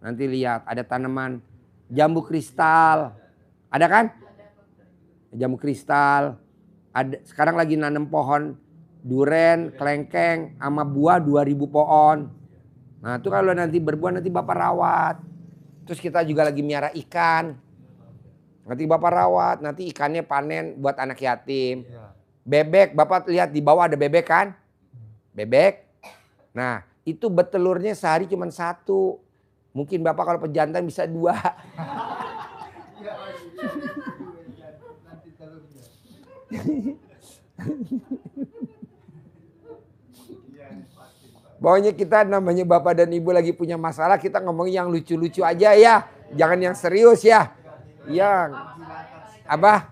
Nanti lihat ada tanaman jambu kristal. Ada kan? Jambu kristal. Ada sekarang lagi nanam pohon duren, kelengkeng sama buah 2000 pohon. Nah, itu kalau nanti berbuah nanti Bapak rawat. Terus kita juga lagi miara ikan. Nanti Bapak rawat, nanti ikannya panen buat anak yatim. Bebek, Bapak lihat di bawah ada bebek kan? Bebek. Nah, itu betelurnya sehari cuma 1. Mungkin Bapak kalau pejantan bisa 2. Pokoknya kita namanya Bapak dan Ibu lagi punya masalah, kita ngomong yang lucu-lucu aja ya. Jangan yang serius ya. Yang apa?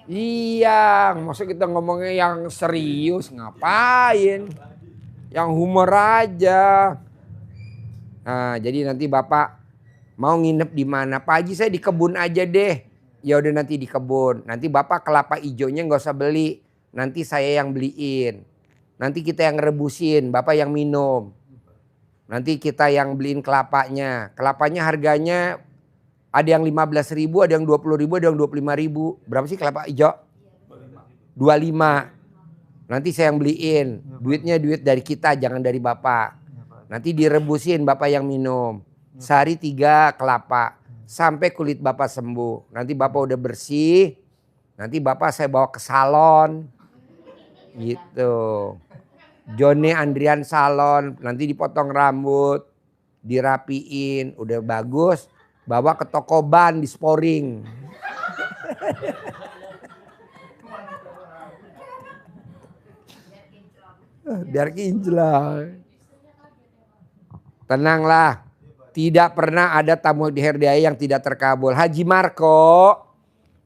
Iya, maksud kita ngomongnya yang serius ngapain? Yang humor aja. Nah, jadi nanti Bapak mau nginep di mana? Pak Haji saya di kebun aja deh. Ya udah nanti di kebun. Nanti Bapak kelapa ijonya nggak usah beli. Nanti saya yang beliin. Nanti kita yang rebusin, Bapak yang minum. Nanti kita yang beliin kelapanya. Kelapanya harganya ada yang 15.000, ada yang 20.000, ada yang 25.000. Berapa sih kelapa hijau? 25. Nanti saya yang beliin. Duitnya duit dari kita, jangan dari Bapak. Nanti direbusin, Bapak yang minum. Sehari 3 kelapa. Sampai kulit Bapak sembuh. Nanti Bapak udah bersih. Nanti Bapak saya bawa ke salon. Gitu. Jone Andrian Salon. Nanti dipotong rambut. Dirapiin. Udah bagus. Bawa ke toko ban di sporing. Biar kinclong. Tenanglah. Tidak pernah ada tamu di RDAY yang tidak terkabul. Haji Marco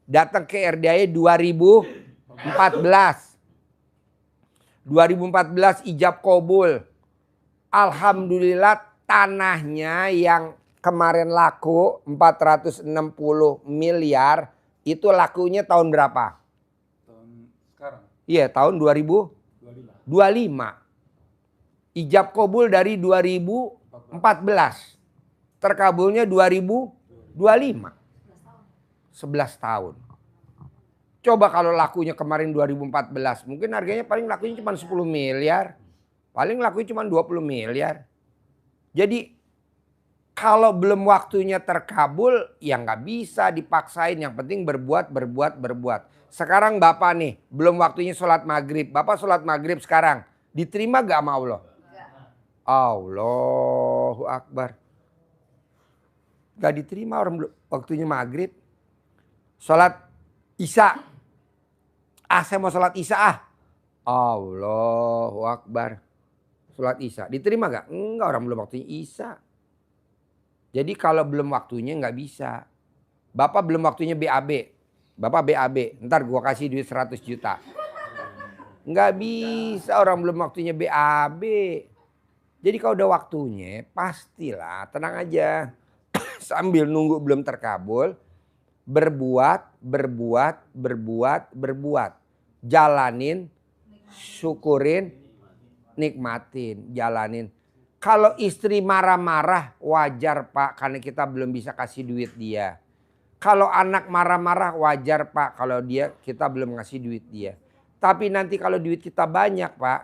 datang ke RDAY 2014. 2014 ijab kabul. Alhamdulillah tanahnya yang kemarin laku 460 miliar, itu lakunya tahun berapa? Tahun sekarang Iya, tahun 2025. 25. Ijab kabul dari 2014. Terkabulnya 2025. 11 tahun. Coba kalau lakunya kemarin 2014, mungkin harganya paling lakunya cuma 10 miliar. Paling lakunya cuma 20 miliar. Jadi kalau belum waktunya terkabul, ya nggak bisa dipaksain. Yang penting berbuat. Sekarang Bapak nih, belum waktunya sholat maghrib. Bapak sholat maghrib sekarang. Diterima gak sama Allah? Allahu Akbar. Gak diterima orang waktunya maghrib. Sholat isya. Saya mau sholat isya Allahu Akbar. Sholat isya. Diterima gak? Enggak, orang belum waktunya isya. Jadi kalau belum waktunya nggak bisa. Bapak belum waktunya BAB. Bapak BAB. Ntar gua kasih duit 100 juta. Nggak bisa, orang belum waktunya BAB. Jadi kalau udah waktunya pastilah, tenang aja. Sambil nunggu belum terkabul. Berbuat. Jalanin, syukurin, nikmatin, jalanin. Kalau istri marah-marah wajar Pak, karena kita belum bisa kasih duit dia. Kalau anak marah-marah wajar Pak, kalau kita belum ngasih duit dia. Tapi nanti kalau duit kita banyak Pak,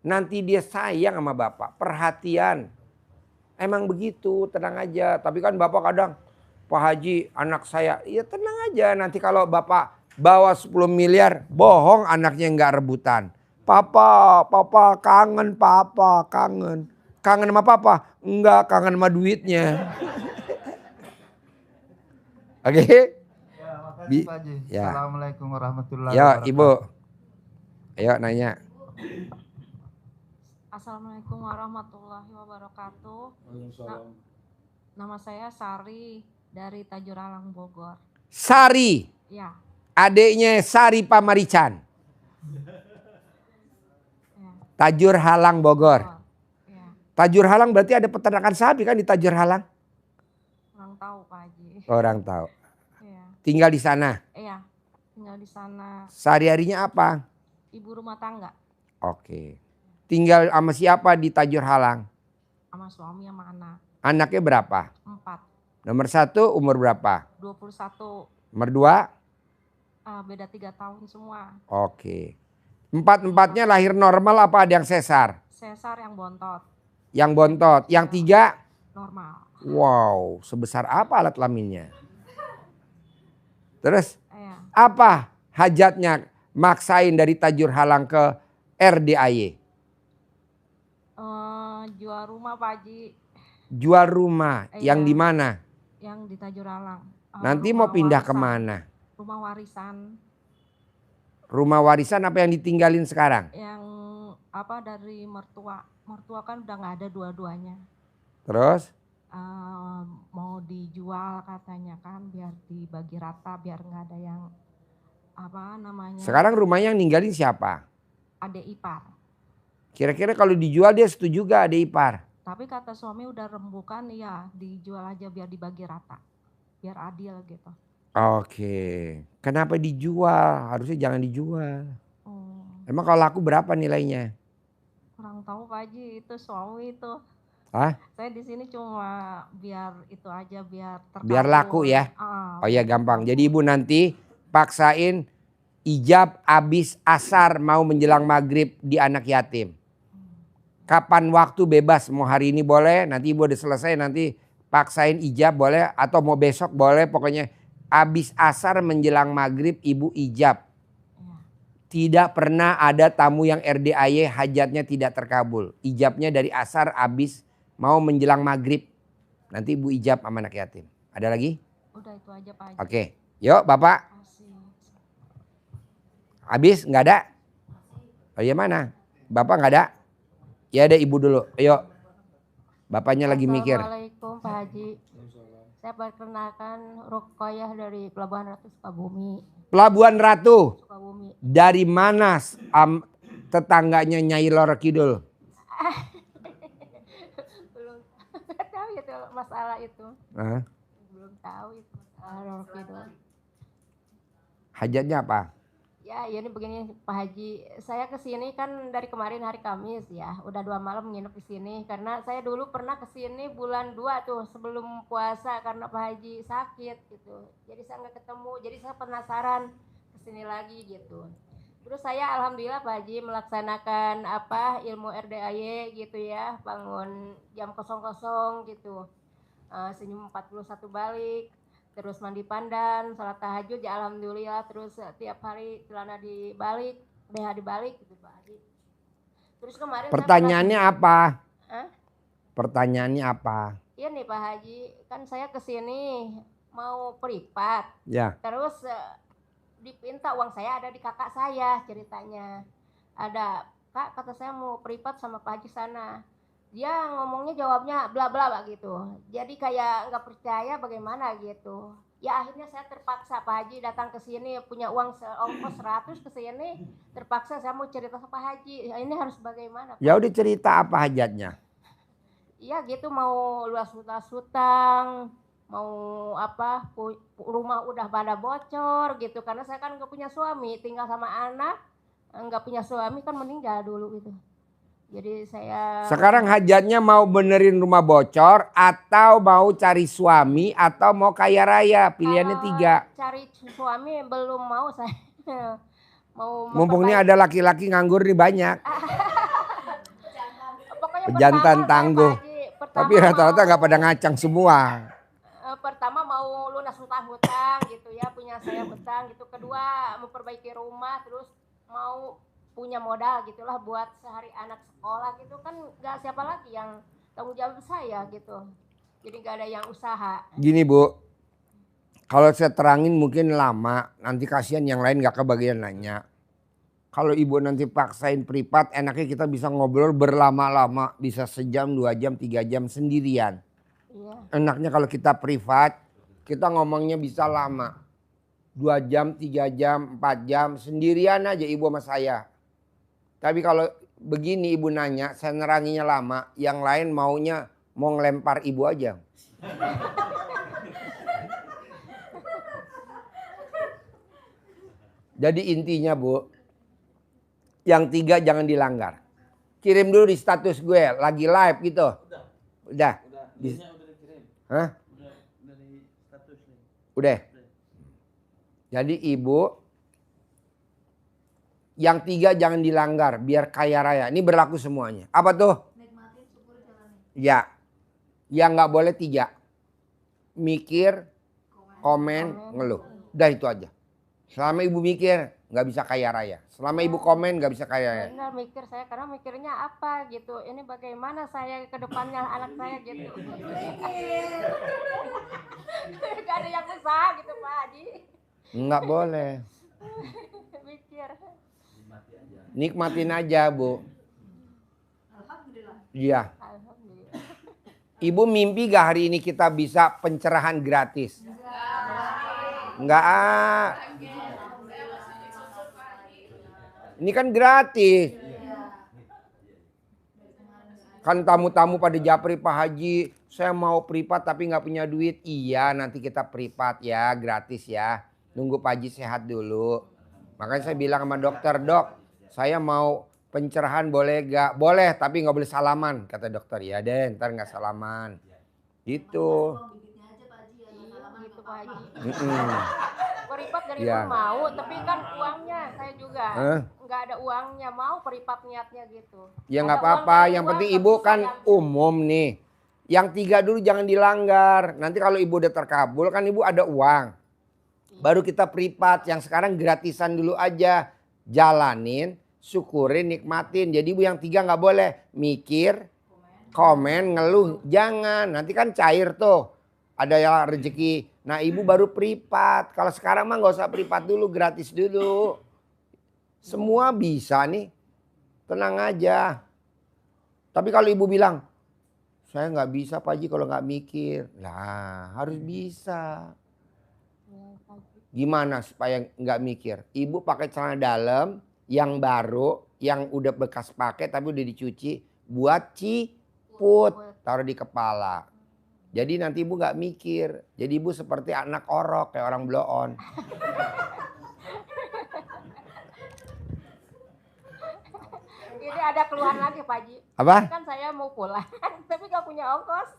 nanti dia sayang sama Bapak, perhatian. Emang begitu, tenang aja. Tapi kan Bapak kadang, Pak Haji anak saya, ya tenang aja. Nanti kalau Bapak bawa 10 miliar, bohong anaknya nggak rebutan. Papa kangen Papa, kangen. Kangen sama Papa? Enggak, kangen sama duitnya. Oke? Ya, makasih Pak Haji. Ya. Assalamualaikum warahmatullahi Ya, wabarakatuh. Ibu. Ayo nanya. Assalamualaikum warahmatullahi wabarakatuh. Nama saya Sari dari Tajur Alang Bogor. Sari, Ya, adiknya Sari Pamarican. ya. Tajur Halang Bogor. Ya, Tajur Halang berarti ada peternakan sapi kan di Tajur Halang? kurang tahu Pak Haji. Orang tahu. Ya, Tinggal di sana. iya, tinggal di sana. Sehari-harinya apa? Ibu rumah tangga Oke. Tinggal sama siapa di Tajur Halang? sama suami sama anak. Anaknya berapa? 4, Nomor 1 umur berapa? 21, Nomor 2? beda 3 tahun semua. Oke. Empat-empatnya lahir normal apa ada yang sesar? Sesar yang bontot, Yang bontot. Yang 3? normal. Wow, sebesar apa alat kelaminnya? Terus Ya, apa hajatnya maksain dari Tajur Halang ke RDAY? jual rumah Pak Haji Jual rumah. Iya. Yang di mana? yang di Tajur Alang. Nanti Rumah mau pindah warisan. kemana? Rumah warisan Rumah warisan apa yang ditinggalin sekarang? yang dari mertua. Mertua kan udah nggak ada dua-duanya. Terus? Mau dijual katanya kan biar dibagi rata biar nggak ada yang Sekarang rumahnya yang ninggalin siapa? adik ipar. Kira-kira kalau dijual dia setuju gak adik ipar? Tapi kata suami udah rembukan ya dijual aja biar dibagi rata. Biar adil gitu. Oke. Kenapa dijual? Harusnya jangan dijual. Oh, Emang kalau laku berapa nilainya? kurang tahu Pak Haji itu suami itu. Hah? Saya di sini cuma biar itu aja biar terkabul. Biar laku ya? Oh iya gampang. Jadi ibu nanti paksain ijab abis asar mau menjelang maghrib di anak yatim. Kapan waktu bebas, mau hari ini boleh, nanti ibu udah selesai nanti paksain ijab boleh atau mau besok boleh, pokoknya abis asar menjelang maghrib ibu ijab. Ya. Tidak pernah ada tamu yang RDAY hajatnya tidak terkabul. Ijabnya dari asar abis mau menjelang maghrib. Nanti ibu ijab sama anak yatim. Ada lagi? Udah itu aja Pak Haji. Oke. Yuk Bapak. Makasih. Habis nggak ada? Oh iya mana? Bapak nggak ada? Ya ada ibu dulu. Ayo. Bapaknya lagi mikir. Assalamualaikum Pak Haji. Saya perkenalkan Rukoyah dari Pelabuhan Ratu Sukabumi. Pelabuhan Ratu. Sukabumi. Dari mana tetangganya Nyai Loro Kidul? Belum tahu ya itu masalah itu. Hah? Belum tahu itu masalah Rokido. Hajatnya apa? Ya, ini begini Pak Haji, saya ke sini kan dari kemarin hari Kamis ya, udah 2 malam nginep di sini karena saya dulu pernah ke sini bulan 2 tuh sebelum puasa karena Pak Haji sakit gitu. Jadi saya nggak ketemu, jadi saya penasaran ke sini lagi gitu. Terus saya alhamdulillah Pak Haji melaksanakan ilmu RDAY gitu ya, bangun jam 00 gitu. Senyum 41 balik. Terus mandi pandan, salat tahajud ya alhamdulillah, terus tiap hari celana dibalik, BH dibalik gitu Pak Haji. Terus kemarin Pertanyaannya apa? Hah? Pertanyaannya apa? Iya nih Pak Haji, kan saya kesini mau privat, Ya. terus dipinta uang saya ada di kakak saya ceritanya. Ada, Kak kata saya mau privat sama Pak Haji sana. Dia ngomongnya jawabnya bla bla gitu. Jadi kayak nggak percaya bagaimana gitu. Ya akhirnya saya terpaksa Pak Haji datang ke sini punya uang ongkos 100 ke sini. Terpaksa saya mau cerita sama Pak Haji. Ya, ini harus bagaimana? Pak? Ya udah cerita apa hajatnya? Iya gitu mau luas hutang, mau rumah udah pada bocor gitu. Karena saya kan nggak punya suami, tinggal sama anak. Nggak punya suami kan meninggal dulu gitu. Jadi saya Sekarang hajatnya mau benerin rumah bocor atau mau cari suami atau mau kaya raya? Pilihannya 3. Cari suami belum mau saya. Mau Mumpung ini ada laki-laki nganggur nih banyak. Pokoknya Pejantan tangguh. Tapi rata-rata nggak pada ngacang semua. Pertama mau lunas hutang gitu ya, punya saya hutang gitu. Kedua memperbaiki rumah, terus mau punya modal gitulah buat sehari anak sekolah gitu kan, nggak siapa lagi yang tanggung jawab saya gitu, jadi nggak ada yang usaha. Gini Bu, kalau saya terangin mungkin lama, nanti kasihan yang lain nggak kebagian nanya. Kalau ibu nanti paksain privat, enaknya kita bisa ngobrol berlama-lama, bisa sejam, 2 jam, 3 jam sendirian. Iya. Enaknya kalau kita privat, kita ngomongnya bisa lama. 2 jam, 3 jam, 4 jam, sendirian aja ibu sama saya. Tapi kalau begini ibu nanya, saya neranginya lama, yang lain maunya mau ngelempar ibu aja. Jadi intinya Bu, yang 3 jangan dilanggar. Kirim dulu di status gue, lagi live gitu. Udah. Udah dikirim. Hah? Udah di status nih. Udah. Jadi ibu, yang 3 jangan dilanggar, biar kaya raya. Ini berlaku semuanya. Apa tuh? Ya, yang nggak boleh 3. Mikir, komen, ngeluh. Udah itu aja. Selama ibu mikir, nggak bisa kaya raya. Selama ibu komen, nggak bisa kaya raya. Benar mikir saya, karena mikirnya apa gitu, ini bagaimana saya ke depannya anak saya gitu. Gak ada yang usaha gitu Pak Haji. Nggak boleh. Mikir. Nikmatin aja Bu. Alhamdulillah. Iya. Alhamdulillah. Ibu mimpi gak hari ini kita bisa pencerahan gratis? Enggak. Ini kan gratis. Kan tamu-tamu pada japri Pak Haji, saya mau privat tapi nggak punya duit. Iya nanti kita privat ya, gratis ya. Nunggu Pak Haji sehat dulu. Makanya saya bilang sama dokter, Dok saya mau pencerahan boleh gak? Boleh tapi nggak boleh salaman kata dokter. Ya deh ntar nggak salaman. Gitu. Gitu Pak Haji. Privat dari Ya. mau, tapi kan uangnya saya juga nggak ada uangnya, mau privat niatnya gitu. Ya Ada nggak uang apa-apa, dari yang luar, penting nggak ibu bisa kan yang- umum nih. Yang 3 dulu jangan dilanggar. Nanti kalau ibu udah terkabul kan ibu ada uang. Baru kita privat, yang sekarang gratisan dulu aja. Jalanin, syukurin, nikmatin. Jadi ibu yang 3 nggak boleh mikir, komen, ngeluh. Jangan, nanti kan cair tuh. Ada yang rezeki. Nah ibu baru privat. Kalau sekarang mah nggak usah privat dulu, gratis dulu. Semua bisa nih. Tenang aja. Tapi kalau ibu bilang, saya nggak bisa Pak Haji kalau nggak mikir. Lah harus bisa. Gimana supaya nggak mikir? Ibu pakai celana dalam yang baru, yang udah bekas pakai tapi udah dicuci. Buat ciput. Taruh di kepala. Jadi nanti ibu gak mikir. Jadi ibu seperti anak orok kayak orang blow on. Ini ada keluhan lagi Pak Haji. Apa? Kan saya mau pulang, tapi gak punya ongkos.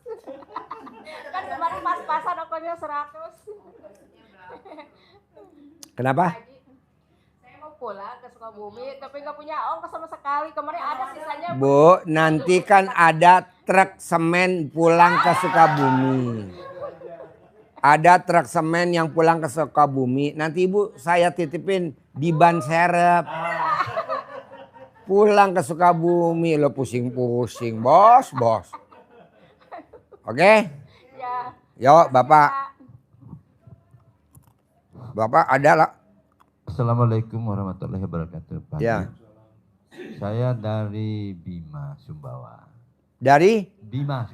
Kan kemarin pas-pasan ongkosnya 100. Kenapa? Pak Haji, saya mau pulang ke Sukabumi, tapi gak punya ongkos sama sekali. Kemarin ada sisanya. Bu, nanti kan ada truk semen pulang ke Sukabumi. Ada truk semen yang pulang ke Sukabumi. Nanti ibu saya titipin di ban serep. Pulang ke Sukabumi lo pusing-pusing bos. Oke? Ya. Yuk Bapak. Bapak ada lah. Assalamualaikum warahmatullahi wabarakatuh Pak. Ya. Saya dari Bima Sumbawa. Dari? Bima.